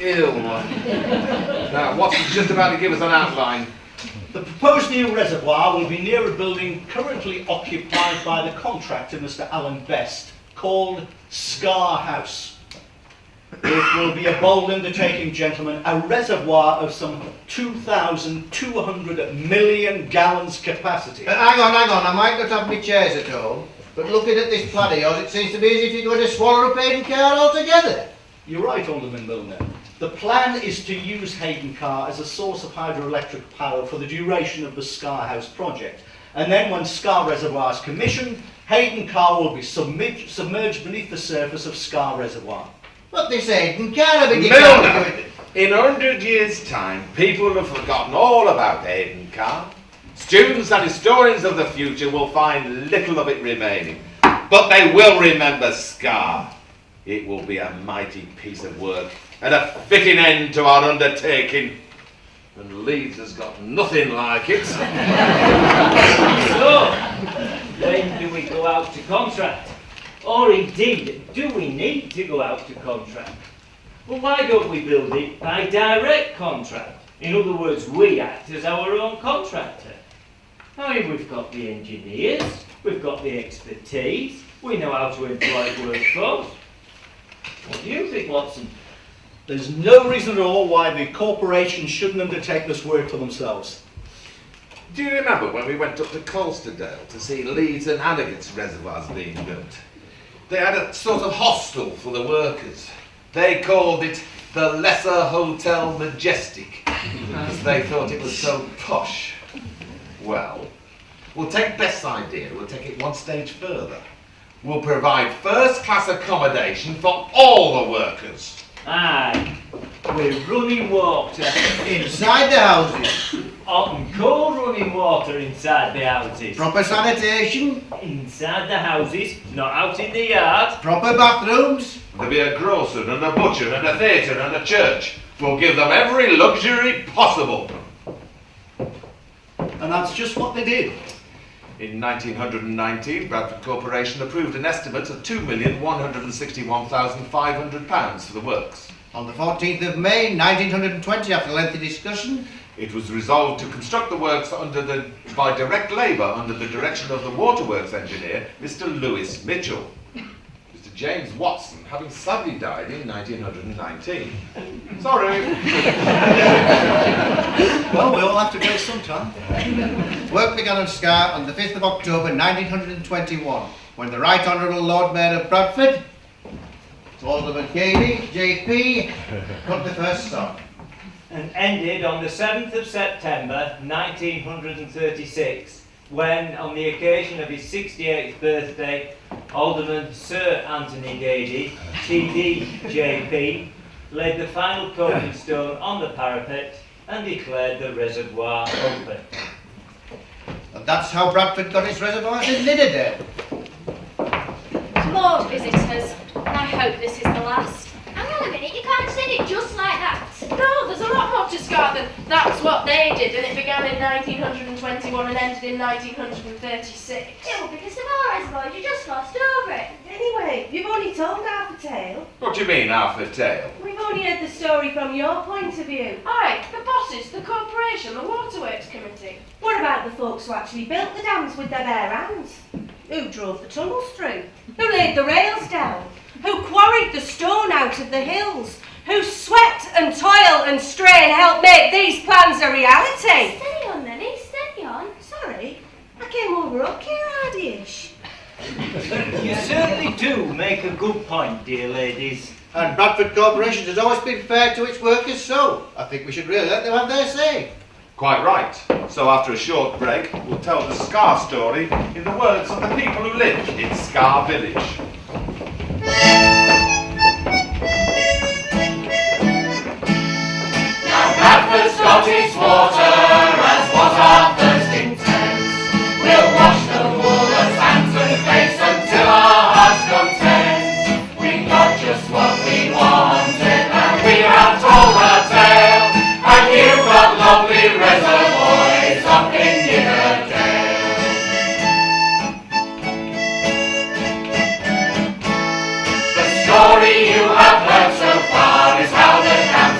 Ew. Now, what's he just about to give us an outline? The proposed new reservoir will be near a building currently occupied by the contractor, Mr. Alan Best, called Scar House. It will be a bold undertaking, gentlemen, a reservoir of some 2,200 million gallons capacity. Hang on, I might not have my chairs at home, but looking at this plan of yours, it seems to me as if you're going to swallow up Hayden Carr altogether. You're right, Alderman Milner. The plan is to use Hayden Carr as a source of hydroelectric power for the duration of the Scar House project. And then when Scar Reservoir is commissioned, Hayden Carr will be submerged beneath the surface of Scar Reservoir. But this Hayden Carr will be Milner! In 100 years' time, people will have forgotten all about Hayden Carr. Students and historians of the future will find little of it remaining. But they will remember Scar. It will be a mighty piece of work and a fitting end to our undertaking. And Leeds has got nothing like it. So, when do we go out to contract? Or indeed, do we need to go out to contract? Well, why don't we build it by direct contract? In other words, we act as our own contractor. I mean, we've got the engineers, we've got the expertise, we know how to employ workforce. What do you think, Watson? There's no reason at all why the corporation shouldn't undertake this work for themselves. Do you remember when we went up to Colsterdale to see Leeds and Harrogate's reservoirs being built? They had a sort of hostel for the workers. They called it the Lesser Hotel Majestic, because they thought it was so posh. Well, we'll take Best's idea, we'll take it one stage further. We'll provide first-class accommodation for all the workers. Aye, we're running water. inside the houses. Hot and cold running water inside the houses. Proper sanitation. Inside the houses, not out in the yard. Proper bathrooms. There'll be a grocer and a butcher and a theatre and a church. We'll give them every luxury possible. And that's just what they did. In 1919, Bradford Corporation approved an estimate of £2,161,500 for the works. On the 14th of May, 1920, after lengthy discussion, It was resolved to construct the works by direct labour under the direction of the waterworks engineer, Mr. Lewis Mitchell. Mr. James Watson, having sadly died in 1919. Sorry. Well, we all have to go sometime. work began on Scar on the 5th of October 1921, when the Right Honourable Lord Mayor of Bradford, Alderman Cady, JP, cut the first stop. And ended on the 7th of September 1936, when, on the occasion of his 68th birthday, Alderman Sir Anthony Gady, TD JP, laid the final coping stone on the parapet and declared the reservoir open. And that's how Bradford got its reservoirs in Nidderdale. More visitors. I hope this is the last. Hang on a minute, you can't say it just like that. No, there's a lot more to Scar than that's what they did, and it began in 1921 and ended in 1936. Yeah, well, because of our reservoir, you just glossed over it. Anyway, you've only told half the tale. What do you mean, half a tale? We've only heard the story from your point of view. Aye, the bosses, the corporation, the waterworks committee. What about the folks who actually built the dams with their bare hands? Who drove the tunnels through? Who laid the rails down? Who quarried the stone out of the hills? Who sweat and toil and strain helped make these plans a reality? Steady on, Lily, steady on. Sorry, I came over okay, hardy-ish. You certainly do make a good point, dear ladies. And Bradford Corporation has always been fair to its workers, so I think we should really let them have their say. Quite right. So after a short break, we'll tell the Scar story in the words of the people who live in Scar Village. Bradford's got its water, as was our first intent. We'll wash the woolers' hands and face until our heart's content. We got just what we wanted, and we have told our tale. And you've got lovely reservoirs up in Nidderdale. The story you have heard so far is how the dams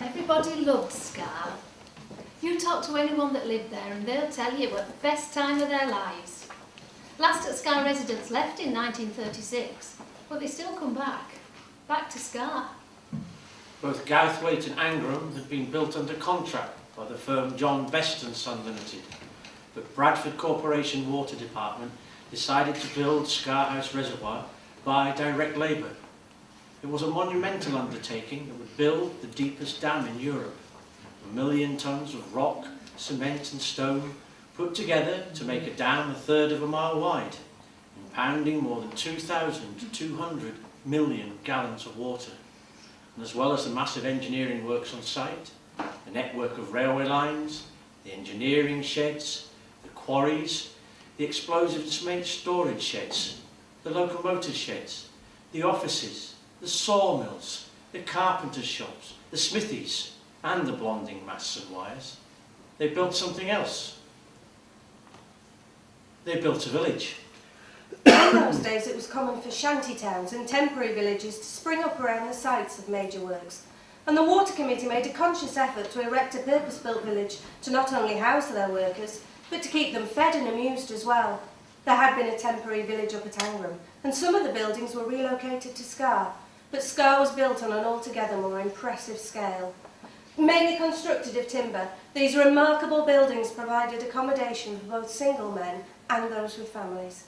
Everybody loved Scar. You talk to anyone that lived there and they'll tell you it was the best time of their lives. Last at Scar residents left in 1936, but they still come back to Scar. Both Gowthwaite and Angram had been built under contract by the firm John Best & Son Limited, but Bradford Corporation Water Department decided to build Scar House Reservoir by direct labour. It was a monumental undertaking that would build the deepest dam in Europe. 1 million tonnes of rock, cement and stone put together to make a dam 1/3 of a mile wide, impounding more than 2,200 million gallons of water. And as well as the massive engineering works on site, the network of railway lines, the engineering sheds, the quarries, the explosive cement storage sheds, the locomotive sheds, the offices, the sawmills, the carpenter's shops, the smithies, and the blonding masts and wires. They built something else. They built a village. In those days it was common for shanty towns and temporary villages to spring up around the sites of major works, and the Water Committee made a conscious effort to erect a purpose-built village to not only house their workers, but to keep them fed and amused as well. There had been a temporary village up at Angram, and some of the buildings were relocated to Scar, but Scar was built on an altogether more impressive scale. Mainly constructed of timber, these remarkable buildings provided accommodation for both single men and those with families.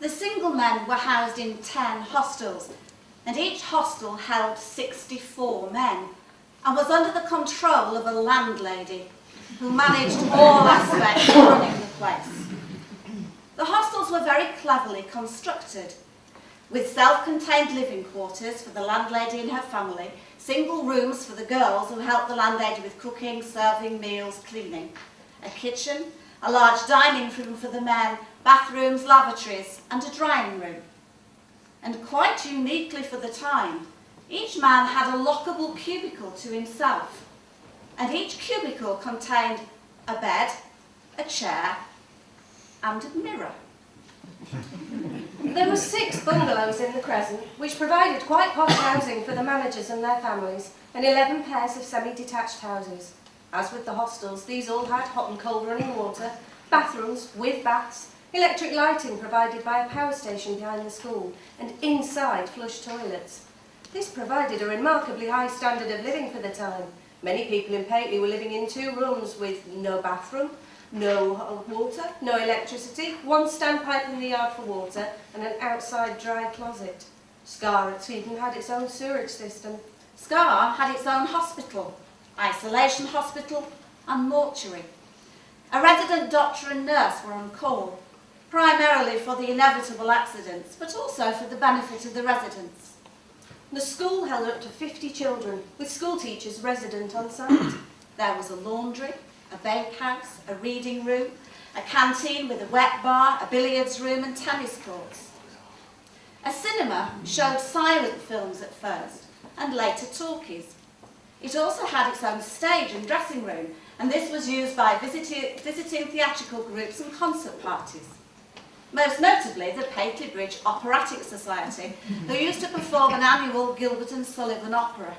The single men were housed in 10 hostels, and each hostel held 64 men, and was under the control of a landlady, who managed all aspects of running the place. The hostels were very cleverly constructed, with self-contained living quarters for the landlady and her family, single rooms for the girls who helped the landlady with cooking, serving meals, cleaning, a kitchen, a large dining room for the men, bathrooms, lavatories, and a drying room. And quite uniquely for the time, each man had a lockable cubicle to himself, and each cubicle contained a bed, a chair, and a mirror. There were 6 bungalows in the Crescent, which provided quite posh housing for the managers and their families, and 11 pairs of semi-detached houses. As with the hostels, these all had hot and cold running water, bathrooms with baths, electric lighting provided by a power station behind the school, and inside flush toilets. This provided a remarkably high standard of living for the time. Many people in Pateley were living in 2 rooms with no bathroom, no hot water, no electricity, 1 standpipe in the yard for water, and an outside dry closet. Scar even had its own sewerage system. Scar had its own hospital, isolation hospital, and mortuary. A resident doctor and nurse were on call, primarily for the inevitable accidents, but also for the benefit of the residents. The school held up to 50 children, with school teachers resident on site. There was a laundry, a bakehouse, a reading room, a canteen with a wet bar, a billiards room and tennis courts. A cinema showed silent films at first, and later talkies. It also had its own stage and dressing room, and this was used by visiting theatrical groups and concert parties. Most notably, the Pateley Bridge Operatic Society, who used to perform an annual Gilbert and Sullivan opera.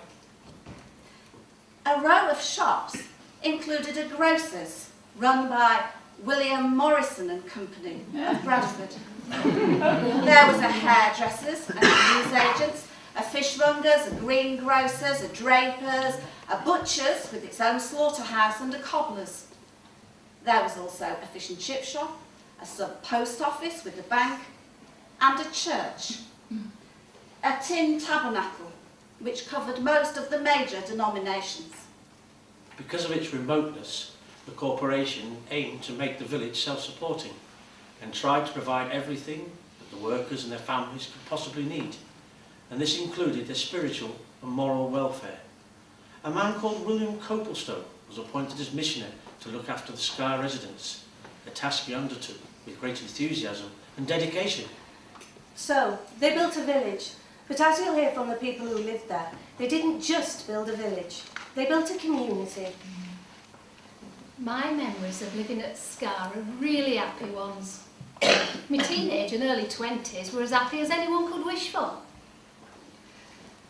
A row of shops included a grocer's, run by William Morrison and Company of Bradford. There was a hairdresser's and a newsagent's, a fishmonger's, a greengrocer's, a draper's, a butcher's with its own slaughterhouse and a cobbler's. There was also a fish and chip shop, a sub-post office with a bank, and a church. A tin tabernacle, which covered most of the major denominations. Because of its remoteness, the corporation aimed to make the village self-supporting and tried to provide everything that the workers and their families could possibly need. And this included their spiritual and moral welfare. A man called William Coplestone was appointed as missioner to look after the Scar residents, a task he undertook with great enthusiasm and dedication. So, they built a village, but as you'll hear from the people who lived there, they didn't just build a village, they built a community. My memories of living at Scar are really happy ones. My teenage and early 20s were as happy as anyone could wish for.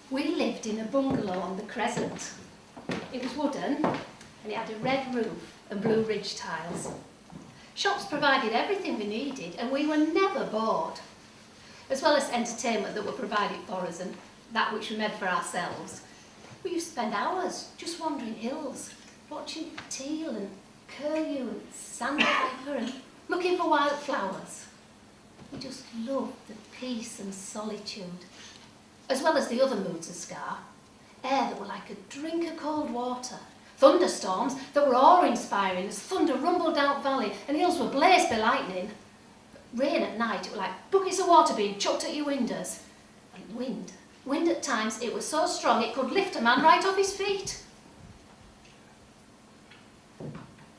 We lived in a bungalow on the Crescent. It was wooden, and it had a red roof and blue ridge tiles. Shops provided everything we needed, and we were never bored. As well as entertainment that were provided for us and that which we made for ourselves, we used to spend hours just wandering hills, watching teal and curlew and sandpiper and looking for wild flowers. We just loved the peace and solitude, as well as the other moods of Scar. Air that were like a drink of cold water, thunderstorms that were awe-inspiring as thunder rumbled down valley and hills were blazed by lightning. Rain at night, it was like buckets of water being chucked at your windows. And wind at times, it was so strong it could lift a man right off his feet.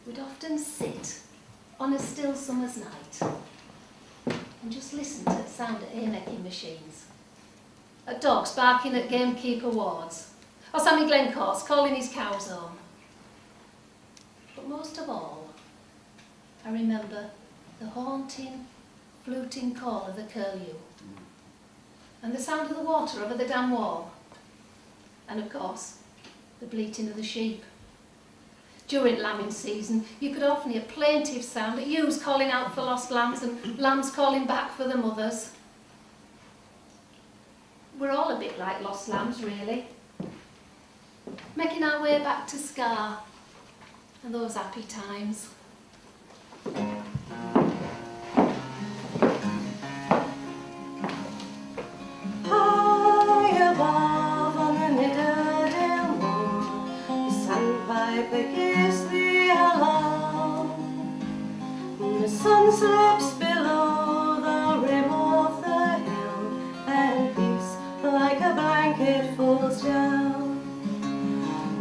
We'd often sit on a still summer's night and just listen to the sound of haymaking machines, at dogs barking at gamekeeper wards, or Sammy Glencorse calling his cows home. But most of all, I remember the haunting, fluting call of the curlew, and the sound of the water over the dam wall, and of course, the bleating of the sheep. During lambing season, you could often hear plaintive sound, ewes calling out for lost lambs and lambs calling back for the mothers. We're all a bit like lost lambs, really, making our way back to Scar and those happy times. High above on the Nidderdale moor, the sandpiper gives the alarm. The sun slips below the rim of the hill, and peace like a blanket falls down.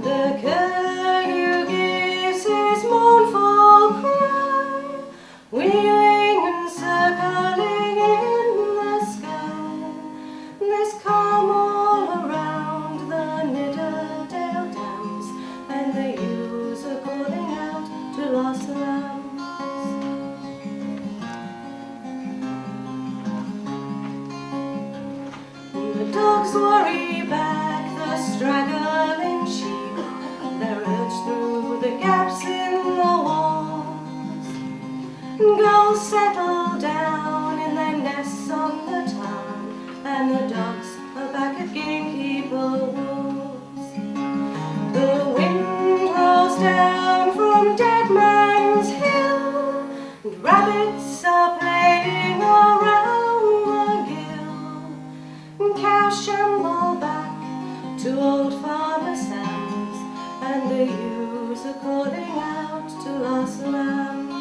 The curlew gives his mournful cry, wheeling and circling in the sky. There's calm all around the Nidderdale dams, and the ewes are calling out to lost lambs. The dogs worry back the straggling sheep, they're urged through the gaps in the walls. Gulls settle down in their nests on the tarn, and the dogs are back at gamekeeper wolves. The wind rolls down from Dead Man's Hill, and rabbits are playing around the gill. Cows shamble back to old Farmer Sam's, and the ewes are calling out to lost lambs.